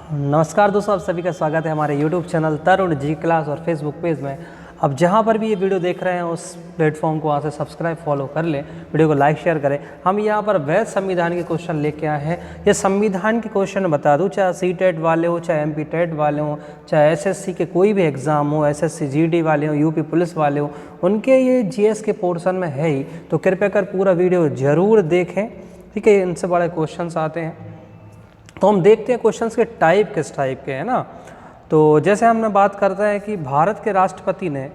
नमस्कार दोस्तों, आप सभी का स्वागत है हमारे YouTube channel Tarun ji class और फेसबुक पेज में। अब जहाँ पर भी ये वीडियो देख रहे हैं उस प्लेटफॉर्म को वहाँ से सब्सक्राइब फॉलो कर लें, वीडियो को लाइक शेयर करें। हम यहाँ पर वैध संविधान के क्वेश्चन लेके आए हैं। ये संविधान के क्वेश्चन बता दूँ, चाहे CTET वाले हो, चाहे MP-TET वाले हों, चाहे SSC के कोई भी एग्ज़ाम हो, SSC GD वाले हों, UP पुलिस वाले हों, उनके ये GS के पोर्शन में है ही। तो कृपया कर पूरा वीडियो ज़रूर देखें, ठीक है। इनसे बड़े क्वेश्चन आते हैं। तो हम देखते हैं क्वेश्चंस के टाइप किस टाइप के हैं ना। तो जैसे हमने बात करते हैं कि भारत के राष्ट्रपति ने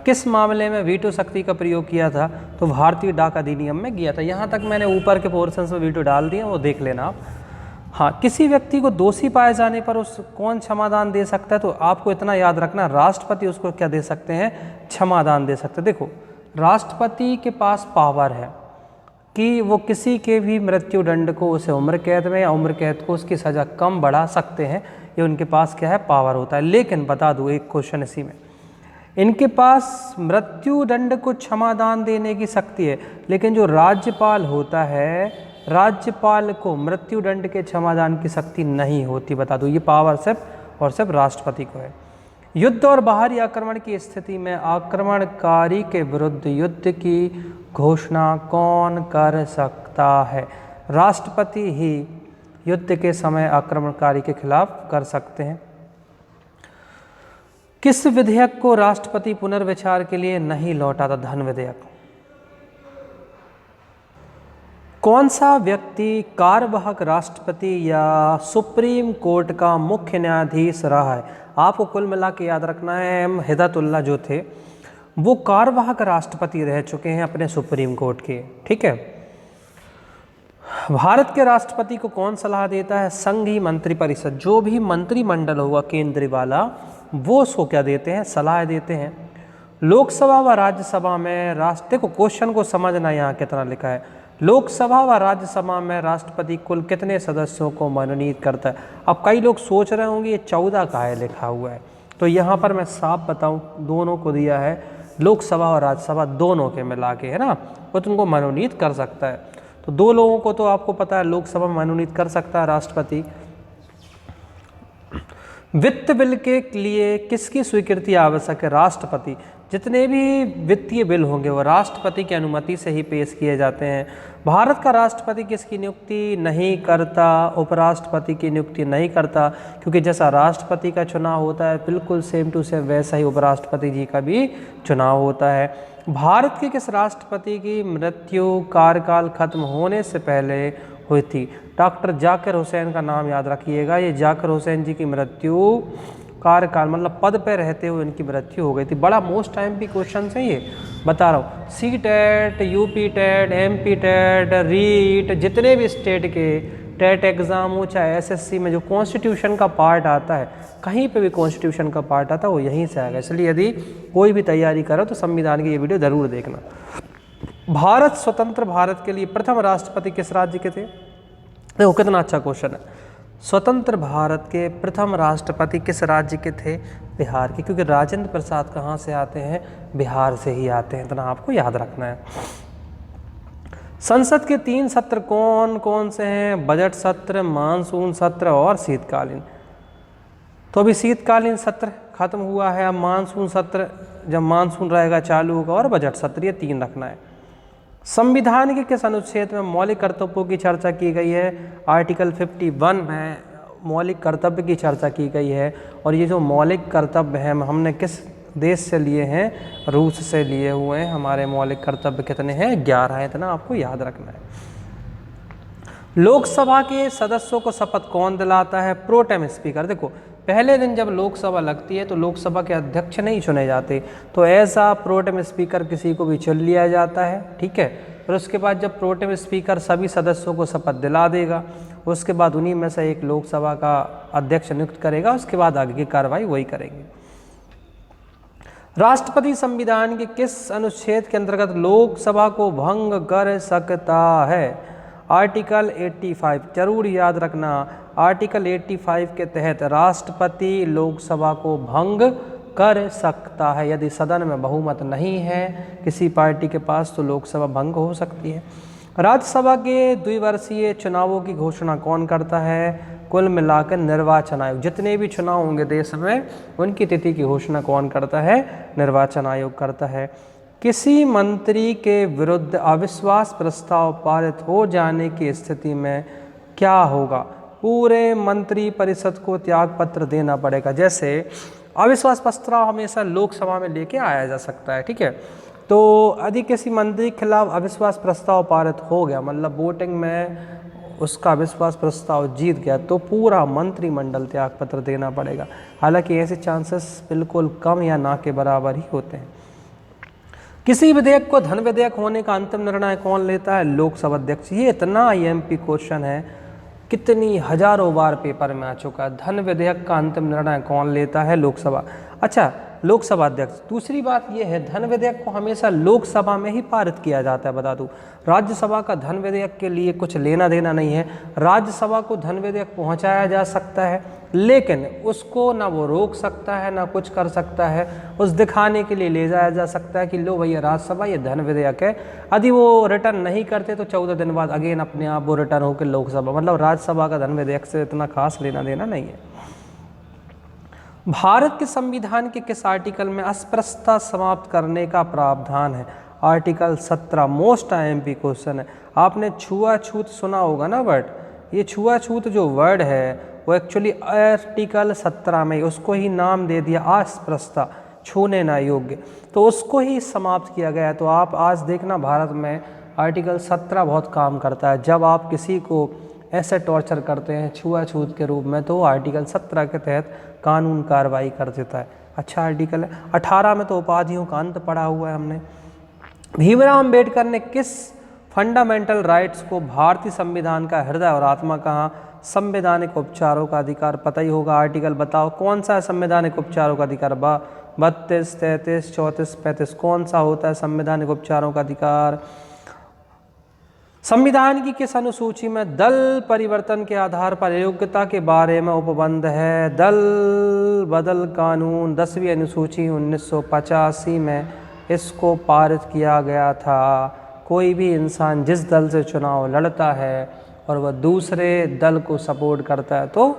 किस मामले में वीटो शक्ति का प्रयोग किया था, तो भारतीय डाक अधिनियम में किया था। यहाँ तक मैंने ऊपर के पोर्शंस में वीडियो डाल दिए, वो देख लेना आप। हाँ, किसी व्यक्ति को दोषी पाए जाने पर उस कौन क्षमादान दे सकता है, तो आपको इतना याद रखना, राष्ट्रपति उसको क्या दे सकते हैं, क्षमादान दे सकते हैं। देखो, राष्ट्रपति के पास पावर है कि वो किसी के भी मृत्यु दंड को उसे उम्र कैद में या उम्र कैद को उसकी सज़ा कम बढ़ा सकते हैं। ये उनके पास क्या है, पावर होता है। लेकिन बता दूँ एक क्वेश्चन इसी में, इनके पास मृत्यु दंड को क्षमादान देने की शक्ति है, लेकिन जो राज्यपाल होता है, राज्यपाल को मृत्यु दंड के क्षमादान की शक्ति नहीं होती। बता दूँ, ये पावर सिर्फ और सिर्फ राष्ट्रपति को है। युद्ध और बाहरी आक्रमण की स्थिति में आक्रमणकारी के विरुद्ध युद्ध की घोषणा कौन कर सकता है? राष्ट्रपति ही युद्ध के समय आक्रमणकारी के खिलाफ कर सकते हैं। किस विधेयक को राष्ट्रपति पुनर्विचार के लिए नहीं लौटा था? धन विधेयक। कौन सा व्यक्ति कार्यवाहक राष्ट्रपति या सुप्रीम कोर्ट का मुख्य न्यायाधीश रहा है? आपको कुल मिला के याद रखना है, हिदायतुल्लाह जो थे वो कार्यवाहक राष्ट्रपति रह चुके हैं अपने सुप्रीम कोर्ट के, ठीक है। भारत के राष्ट्रपति को कौन सलाह देता है? संघीय मंत्रिपरिषद। जो भी मंत्रिमंडल होगा केंद्रीय वाला, वो उसको क्या देते हैं, सलाह देते हैं। लोकसभा व राज्यसभा में देखो क्वेश्चन को समझना, यहाँ कितना लिखा है। लोकसभा व राज्यसभा में राष्ट्रपति कुल कितने सदस्यों को मनोनीत करता है? अब कई लोग सोच रहे होंगे ये 14 का है लिखा हुआ है, तो यहाँ पर मैं साफ बताऊँ, दोनों को दिया है, लोकसभा और राज्यसभा दोनों के मिला के, है ना। वो तुमको मनोनीत कर सकता है। तो दो लोगों को तो आपको पता है लोकसभा में मनोनीत कर सकता है राष्ट्रपति। वित्त बिल के लिए किसकी स्वीकृति आवश्यक है? राष्ट्रपति। जितने भी वित्तीय बिल होंगे वो राष्ट्रपति की अनुमति से ही पेश किए जाते हैं। भारत का राष्ट्रपति किसकी नियुक्ति नहीं करता? उपराष्ट्रपति की नियुक्ति नहीं करता, क्योंकि जैसा राष्ट्रपति का चुनाव होता है बिल्कुल सेम टू सेम वैसा ही उपराष्ट्रपति जी का भी चुनाव होता है। भारत के किस राष्ट्रपति की मृत्यु कार्यकाल खत्म होने से पहले हुई थी? डॉक्टर जाकिर हुसैन का नाम याद रखिएगा। ये जाकिर हुसैन जी की मृत्यु कार्यकाल मतलब पद पे रहते हुए इनकी मृत्यु हो गई थी। बड़ा मोस्ट टाइम भी क्वेश्चन है ये, बता रहा हूँ। CTET, UP-TET, MP-TET, रीट, जितने भी स्टेट के टेट एग्ज़ाम हो, चाहे SSC में जो कॉन्स्टिट्यूशन का पार्ट आता है, कहीं पे भी कॉन्स्टिट्यूशन का पार्ट आता है वो यहीं से आएगा। इसलिए यदि कोई भी तैयारी करो तो संविधान की ये वीडियो ज़रूर देखना। भारत स्वतंत्र भारत के लिए प्रथम राष्ट्रपति किस राज्य के थे? देखो कितना अच्छा क्वेश्चन है। स्वतंत्र भारत के प्रथम राष्ट्रपति किस राज्य के थे? बिहार के, क्योंकि राजेंद्र प्रसाद कहाँ से आते हैं? बिहार से ही आते हैं, इतना आपको याद रखना है। संसद के 3 सत्र कौन कौन से हैं? बजट सत्र, मानसून सत्र और शीतकालीन। तो अभी शीतकालीन सत्र खत्म हुआ है, अब मानसून सत्र जब मानसून रहेगा चालू होगा, और बजट सत्र, ये 3 रखना है। संविधान के किस अनुच्छेद में मौलिक कर्तव्यों की चर्चा की गई है? आर्टिकल 51 में मौलिक कर्तव्य की चर्चा की गई है। और ये जो मौलिक कर्तव्य हैं हमने किस देश से लिए हैं? रूस से लिए हुए हैं। हमारे मौलिक कर्तव्य कितने हैं? 11 हैं, इतना आपको याद रखना है। लोकसभा के सदस्यों को शपथ कौन दिलाता है? Pro tem speaker. देखो पहले दिन जब लोकसभा लगती है तो लोकसभा के अध्यक्ष नहीं चुने जाते, तो ऐसा प्रोटेम स्पीकर किसी को भी चुन लिया जाता है, ठीक है। और उसके बाद जब प्रोटेम स्पीकर सभी सदस्यों को शपथ दिला देगा, उसके बाद उन्हीं में से एक लोकसभा का अध्यक्ष नियुक्त करेगा, उसके बाद आगे की कार्रवाई वही करेंगे। राष्ट्रपति संविधान के किस अनुच्छेद के अंतर्गत लोकसभा को भंग कर सकता है? आर्टिकल 85, जरूर याद रखना। आर्टिकल 85 के तहत राष्ट्रपति लोकसभा को भंग कर सकता है। यदि सदन में बहुमत नहीं है किसी पार्टी के पास, तो लोकसभा भंग हो सकती है। राज्यसभा के द्विवर्षीय चुनावों की घोषणा कौन करता है? कुल मिलाकर निर्वाचन आयोग, जितने भी चुनाव होंगे देश में उनकी तिथि की घोषणा कौन करता है? निर्वाचन आयोग करता है। किसी मंत्री के विरुद्ध अविश्वास प्रस्ताव पारित हो जाने की स्थिति में क्या होगा? पूरे मंत्री परिषद को त्यागपत्र देना पड़ेगा। जैसे अविश्वास प्रस्ताव हमेशा लोकसभा में लेके आया जा सकता है, ठीक है। तो यदि किसी मंत्री के खिलाफ अविश्वास प्रस्ताव पारित हो गया, मतलब वोटिंग में उसका अविश्वास प्रस्ताव जीत गया, तो पूरा मंत्रिमंडल त्यागपत्र देना पड़ेगा। हालांकि ऐसे चांसेस बिल्कुल कम या ना के बराबर ही होते हैं। किसी विधेयक को धन विधेयक होने का अंतिम निर्णय कौन लेता है? लोकसभा अध्यक्ष। ये इतना IMP क्वेश्चन है, कितनी हजारों बार पेपर में आ चुका है। धन विधेयक का अंतिम निर्णय कौन लेता है? लोकसभा। अच्छा, लोकसभा अध्यक्ष। दूसरी बात यह है, धन विधेयक को हमेशा लोकसभा में ही पारित किया जाता है, बता दूं। राज्यसभा का धन विधेयक के लिए कुछ लेना देना नहीं है। राज्यसभा को धन विधेयक पहुंचाया जा सकता है, लेकिन उसको ना वो रोक सकता है ना कुछ कर सकता है। उस दिखाने के लिए ले जाया जा सकता है कि लो भैया राज्यसभा ये धन विधेयक है। यदि वो रिटर्न नहीं करते तो 14 दिन बाद अगेन अपने आप वो रिटर्न होकर लोकसभा, मतलब राज्यसभा का धन विधेयक से इतना खास लेना देना नहीं है। भारत के संविधान के किस आर्टिकल में अस्पृश्यता समाप्त करने का प्रावधान है? आर्टिकल 17। मोस्ट IMP क्वेश्चन है। आपने छुआछूत सुना होगा ना वर्ड। ये छुआछूत जो वर्ड है वो एक्चुअली आर्टिकल 17 में उसको ही नाम दे दिया अस्पृश्यता, छूने ना योग्य, तो उसको ही समाप्त किया गया है। तो आप आज देखना भारत में आर्टिकल 17 बहुत काम करता है। जब आप किसी को ऐसे टॉर्चर करते हैं छुआछूत के रूप में, तो आर्टिकल 17 के तहत कानून कार्रवाई कर देता है। अच्छा आर्टिकल है। 18 में तो उपाधियों का अंत पढ़ा हुआ है हमने। भीमराव अम्बेडकर ने किस फंडामेंटल राइट्स को भारतीय संविधान का हृदय और आत्मा कहा? संवैधानिक उपचारों का अधिकार, पता ही होगा। आर्टिकल बताओ कौन सा है संवैधानिक उपचारों का अधिकार? 32, 33, 34, 35 कौन सा होता है संवैधानिक उपचारों का अधिकार? संविधान की किस अनुसूची में दल परिवर्तन के आधार पर योग्यता के बारे में उपबंध है? दल बदल कानून 10वीं अनुसूची 1985 में इसको पारित किया गया था। कोई भी इंसान जिस दल से चुनाव लड़ता है और वह दूसरे दल को सपोर्ट करता है तो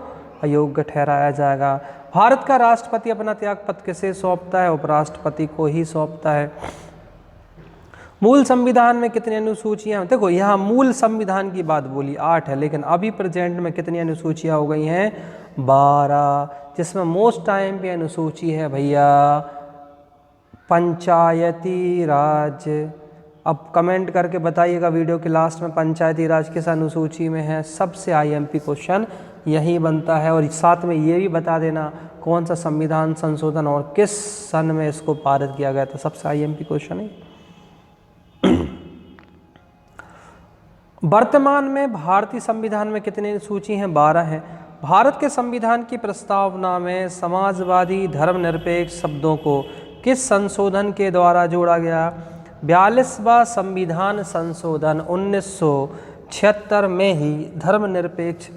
अयोग्य ठहराया जाएगा। भारत का राष्ट्रपति अपना त्यागपत्र किसे सौंपता है? उपराष्ट्रपति को ही सौंपता है। मूल संविधान में कितनी अनुसूचियां? देखो यहाँ मूल संविधान की बात बोली 8 है, लेकिन अभी प्रेजेंट में कितनी अनुसूचियां हो गई हैं? 12, जिसमें मोस्ट IMP अनुसूची है भैया पंचायती राज। अब कमेंट करके बताइएगा वीडियो के लास्ट में पंचायती राज किस अनुसूची में है। सबसे IMP क्वेश्चन यही बनता है। और साथ में ये भी बता देना कौन सा संविधान संशोधन और किस सन में इसको पारित किया गया था। सबसे IMP क्वेश्चन है। वर्तमान में भारतीय संविधान में कितनी अनुसूची हैं? 12 हैं। भारत के संविधान की प्रस्तावना में समाजवादी धर्मनिरपेक्ष शब्दों को किस संशोधन के द्वारा जोड़ा गया? 42वां संविधान संशोधन 1976 में ही धर्मनिरपेक्ष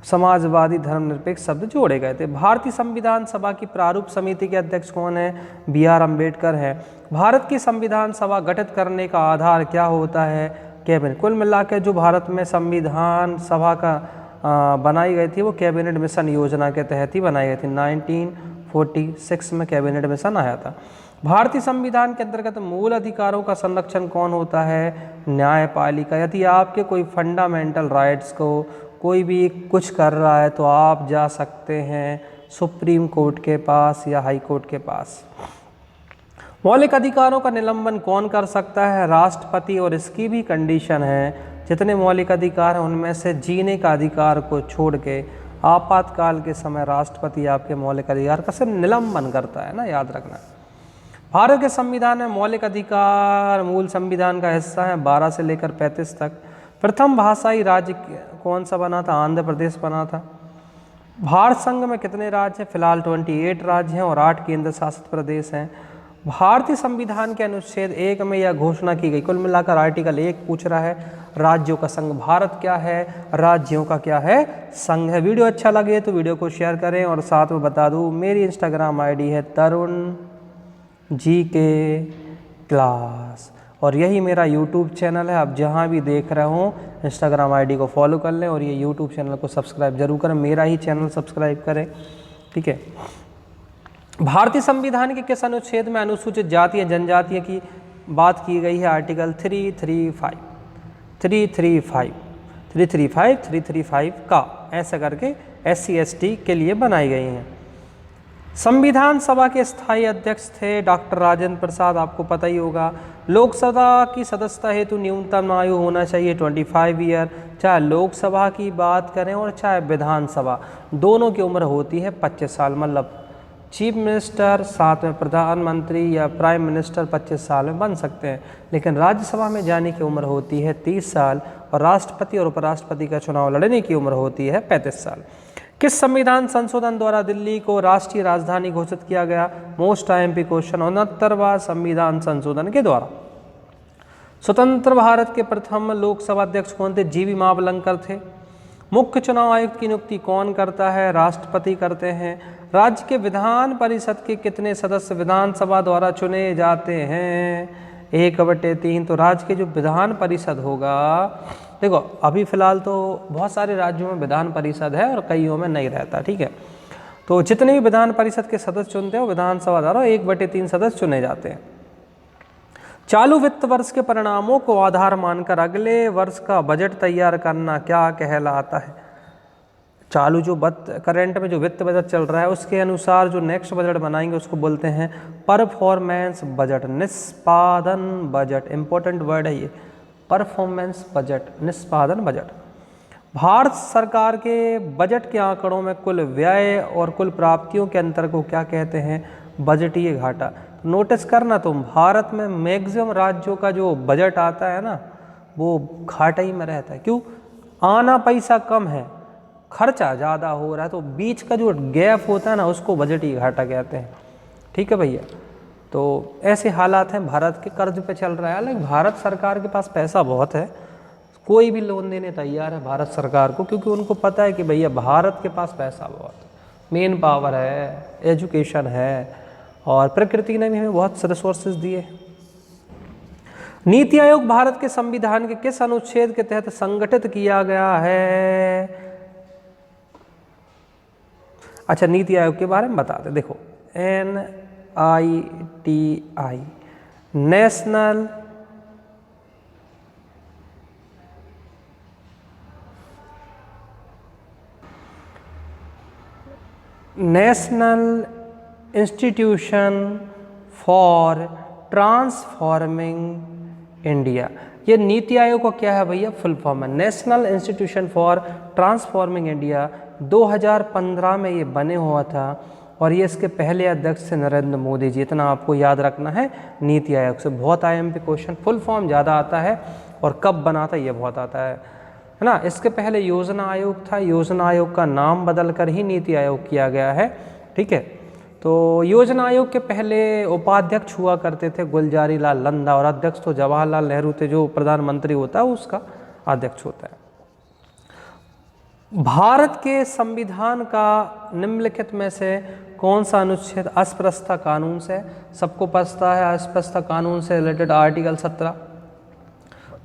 समाजवादी धर्मनिरपेक्ष शब्द जोड़े गए थे। भारतीय संविधान सभा की प्रारूप समिति के अध्यक्ष कौन है? BR अम्बेडकर है। भारत की संविधान सभा गठित करने का आधार क्या होता है? कैबिनेट। कुल मिलाकर जो भारत में संविधान सभा का बनाई गई थी वो कैबिनेट मिशन योजना के तहत ही बनाई गई थी। 1946 में कैबिनेट मिशन आया था। भारतीय संविधान के अंतर्गत मूल अधिकारों का संरक्षण कौन होता है? न्यायपालिका। यदि आपके कोई फंडामेंटल राइट्स को कोई भी कुछ कर रहा है तो आप जा सकते हैं सुप्रीम कोर्ट के पास या हाई कोर्ट के पास। मौलिक अधिकारों का निलंबन कौन कर सकता है? राष्ट्रपति। और इसकी भी कंडीशन है जितने मौलिक अधिकार हैं उनमें से जीने का अधिकार को छोड़ के आपातकाल के समय राष्ट्रपति आपके मौलिक अधिकार का सिर्फ निलंबन करता है ना, याद रखना। भारत के संविधान में मौलिक अधिकार मूल संविधान का हिस्सा है 12 से लेकर 35 तक। प्रथम भाषाई राज्य कौन सा बना था? आंध्र प्रदेश बना था। भारत संघ में कितने राज्य हैं? फिलहाल 28 राज्य हैं और 8 केंद्र शासित प्रदेश हैं। भारतीय संविधान के अनुच्छेद 1 में यह घोषणा की गई। कुल मिलाकर आर्टिकल 1 पूछ रहा है राज्यों का संघ। भारत क्या है? राज्यों का क्या है? संघ है। वीडियो अच्छा लगे तो वीडियो को शेयर करें और साथ में बता दूं मेरी इंस्टाग्राम ID है तरुण GK क्लास और यही मेरा यूट्यूब चैनल है। आप जहाँ भी देख रहे हो इंस्टाग्राम आईडी को फॉलो कर लें और ये यूट्यूब चैनल को सब्सक्राइब जरूर करें, मेरा ही चैनल सब्सक्राइब करें। ठीक है। भारतीय संविधान के किस अनुच्छेद में अनुसूचित जाति या जनजातियों की बात की गई है? आर्टिकल 335 का ऐसा करके SC ST के लिए बनाई गई हैं। संविधान सभा के स्थायी अध्यक्ष थे डॉक्टर राजेंद्र प्रसाद, आपको पता ही होगा। लोकसभा की सदस्यता हेतु न्यूनतम आयु होना चाहिए 25 ईयर, चाहे लोकसभा की बात करें और चाहे विधानसभा, दोनों की उम्र होती है 25 साल। मतलब चीफ मिनिस्टर, साथ में प्रधानमंत्री या प्राइम मिनिस्टर 25 साल में बन सकते हैं, लेकिन राज्यसभा में जाने की उम्र होती है 30 साल और राष्ट्रपति और उपराष्ट्रपति का चुनाव लड़ने की उम्र होती है 35 साल। किस संविधान संशोधन द्वारा दिल्ली को राष्ट्रीय राजधानी घोषित किया गया? Most IMP question. 69वां संविधान संशोधन के द्वारा। स्वतंत्र भारत के प्रथम लोकसभा अध्यक्ष कौन थे? GV मावलंकर थे। मुख्य चुनाव आयुक्त की नियुक्ति कौन करता है? राष्ट्रपति करते हैं। राज्य के विधान परिषद के कितने सदस्य विधानसभा द्वारा चुने जाते हैं? 1/3। तो राज्य के जो विधान परिषद होगा, देखो अभी फिलहाल तो बहुत सारे राज्यों में विधान परिषद है और कईयों में नहीं रहता। ठीक है। तो जितने भी विधान परिषद के सदस्य चुनते हैं वो विधानसभा द्वारा 1/3 सदस्य चुने जाते हैं। चालू वित्त वर्ष के परिणामों को आधार मानकर अगले वर्ष का बजट तैयार करना क्या कहलाता है? चालू जो करंट में जो वित्त बजट चल रहा है उसके अनुसार जो नेक्स्ट बजट बनाएंगे उसको बोलते हैं परफॉर्मेंस बजट, निष्पादन बजट। इंपॉर्टेंट वर्ड है ये, परफॉर्मेंस बजट, निष्पादन बजट। भारत सरकार के बजट के आंकड़ों में कुल व्यय और कुल प्राप्तियों के अंतर को क्या कहते हैं? बजटीय घाटा। नोटिस करना तुम, भारत में मैक्सिमम राज्यों का जो बजट आता है ना वो घाटा ही में रहता है। क्यों? आना पैसा कम है, खर्चा ज़्यादा हो रहा है, तो बीच का जो गैप होता है ना उसको बजटीय घाटा कहते हैं। ठीक है भैया। तो ऐसे हालात हैं, भारत के कर्ज पे चल रहा है। हालांकि भारत सरकार के पास पैसा बहुत है, कोई भी लोन देने तैयार है भारत सरकार को, क्योंकि उनको पता है कि भैया भारत के पास पैसा बहुत है, मेन पावर है, एजुकेशन है और प्रकृति ने भी हमें बहुत रिसोर्सेज दिए। नीति आयोग भारत के संविधान के किस अनुच्छेद के तहत संगठित किया गया है? अच्छा, नीति आयोग के बारे में बताते। देखो NITI, national institution for transforming India. ये नीति आयोग का क्या है भैया? फुल फॉर्म है national institution for transforming India. 2015 में ये बने हुआ था और ये इसके पहले अध्यक्ष थे नरेंद्र मोदी जी। इतना आपको याद रखना है नीति आयोग से। बहुत IMP क्वेश्चन, फुल फॉर्म ज़्यादा आता है और कब बना था ये बहुत आता है ना। इसके पहले योजना आयोग था, योजना आयोग का नाम बदल कर ही नीति आयोग किया गया है। ठीक है। तो योजना आयोग के पहले उपाध्यक्ष हुआ करते थे गुलजारी लाल नंदा और अध्यक्ष तो जवाहरलाल नेहरू थे, जो प्रधानमंत्री होता है उसका अध्यक्ष होता है। भारत के संविधान का निम्नलिखित में से कौन सा अनुच्छेद अस्पृश्यता कानून से? सबको पता है अस्पृश्यता कानून से रिलेटेड आर्टिकल 17,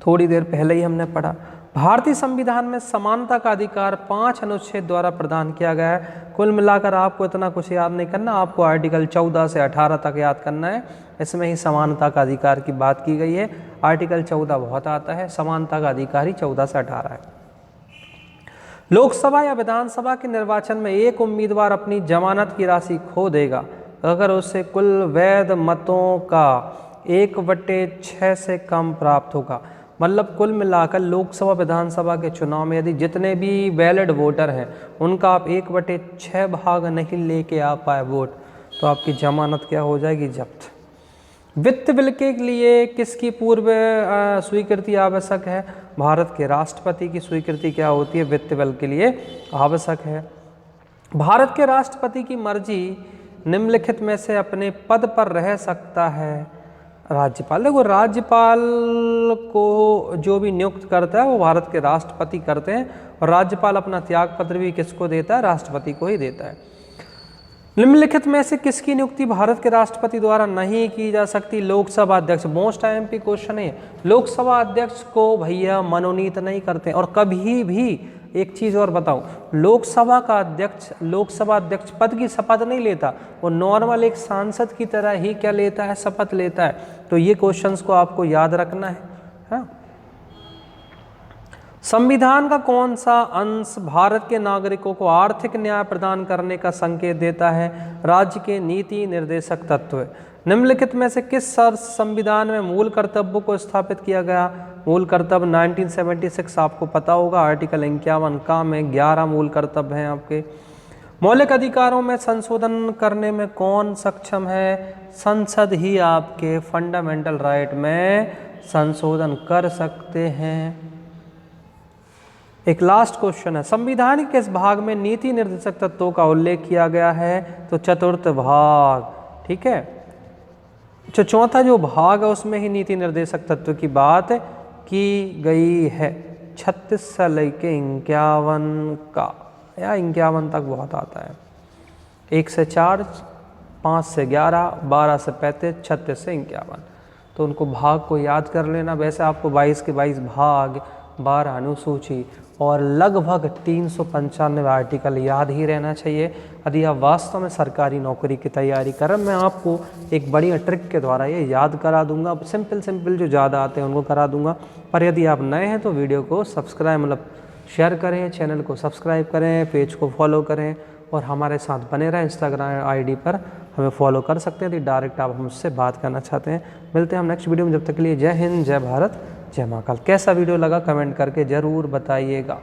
थोड़ी देर पहले ही हमने पढ़ा। भारतीय संविधान में समानता का अधिकार 5 अनुच्छेद द्वारा प्रदान किया गया है। कुल मिलाकर आपको इतना कुछ याद नहीं करना, आपको आर्टिकल 14 से 18 तक याद करना है। इसमें ही समानता का अधिकार की बात की गई है। आर्टिकल 14 बहुत आता है, समानता का अधिकार ही 14 से 18 है। लोकसभा या विधानसभा के निर्वाचन में एक उम्मीदवार अपनी जमानत की राशि खो देगा अगर उसे कुल वैध मतों का 1/6 से कम प्राप्त होगा। मतलब कुल मिलाकर लोकसभा विधानसभा के चुनाव में यदि जितने भी वैलिड वोटर हैं उनका आप 1/6 भाग नहीं लेके आ पाए वोट, तो आपकी जमानत क्या हो जाएगी? जब्त। वित्त बिल के लिए किसकी पूर्व स्वीकृति आवश्यक है? भारत के राष्ट्रपति की स्वीकृति क्या होती है? वित्त बिल के लिए आवश्यक है। भारत के राष्ट्रपति की मर्जी निम्नलिखित में से अपने पद पर रह सकता है? राज्यपाल। देखो राज्यपाल को जो भी नियुक्त करता है वो भारत के राष्ट्रपति करते हैं और राज्यपाल अपना त्याग पत्र भी किसको देता है? राष्ट्रपति को ही देता है। निम्नलिखित में से किसकी नियुक्ति भारत के राष्ट्रपति द्वारा नहीं की जा सकती? लोकसभा अध्यक्ष। मोस्ट आईएमपी क्वेश्चन है। लोकसभा अध्यक्ष को भैया मनोनीत नहीं करते। और कभी भी एक चीज और बताऊं, लोकसभा अध्यक्ष पद की शपथ नहीं लेता, वो नॉर्मल एक सांसद की तरह ही क्या लेता है, शपथ लेता है। तो ये क्वेश्चंस को आपको याद रखना है। हाँ? संविधान का कौन सा अंश भारत के नागरिकों को आर्थिक न्याय प्रदान करने का संकेत देता है? राज्य के नीति निर्देशक तत्व। निम्नलिखित में से किस संविधान में मूल कर्तव्यों को स्थापित किया गया? मूल कर्तव्य 1976 आपको पता होगा, आर्टिकल 51 का में 11 मूल कर्तव्य हैं आपके। मौलिक अधिकारों में संशोधन करने में कौन सक्षम है? संसद ही आपके फंडामेंटल राइट में संशोधन कर सकते हैं। एक लास्ट क्वेश्चन है, संविधान के किस भाग में नीति निर्देशक तत्वों का उल्लेख किया गया है? तो चतुर्थ भाग। ठीक है, जो चौथा जो भाग है उसमें ही नीति निर्देशक तत्व की बात की गई है। 36 से लेके 51 का या 51 तक बहुत आता है। 1 से 4, 5 से 11, 12 से 35, 36 से 51। तो उनको भाग को याद कर लेना। वैसे आपको 22 के 22 भाग, 12 अनुसूची और लगभग 395 आर्टिकल याद ही रहना चाहिए यदि आप वास्तव में सरकारी नौकरी की तैयारी करें। मैं आपको एक बढ़िया ट्रिक के द्वारा ये याद करा दूंगा। सिंपल जो ज़्यादा आते हैं उनको करा दूंगा। पर यदि आप नए हैं तो वीडियो को सब्सक्राइब शेयर करें, चैनल को सब्सक्राइब करें, पेज को फॉलो करें और हमारे साथ बने रहें। इंस्टाग्राम आईडी पर हमें फॉलो कर सकते हैं यदि डायरेक्ट आप हमसे बात करना चाहते हैं। मिलते हैं हम नेक्स्ट वीडियो में। जब तक के लिए जय हिंद, जय भारत, जय महाकाल। कैसा वीडियो लगा कमेंट करके ज़रूर बताइएगा।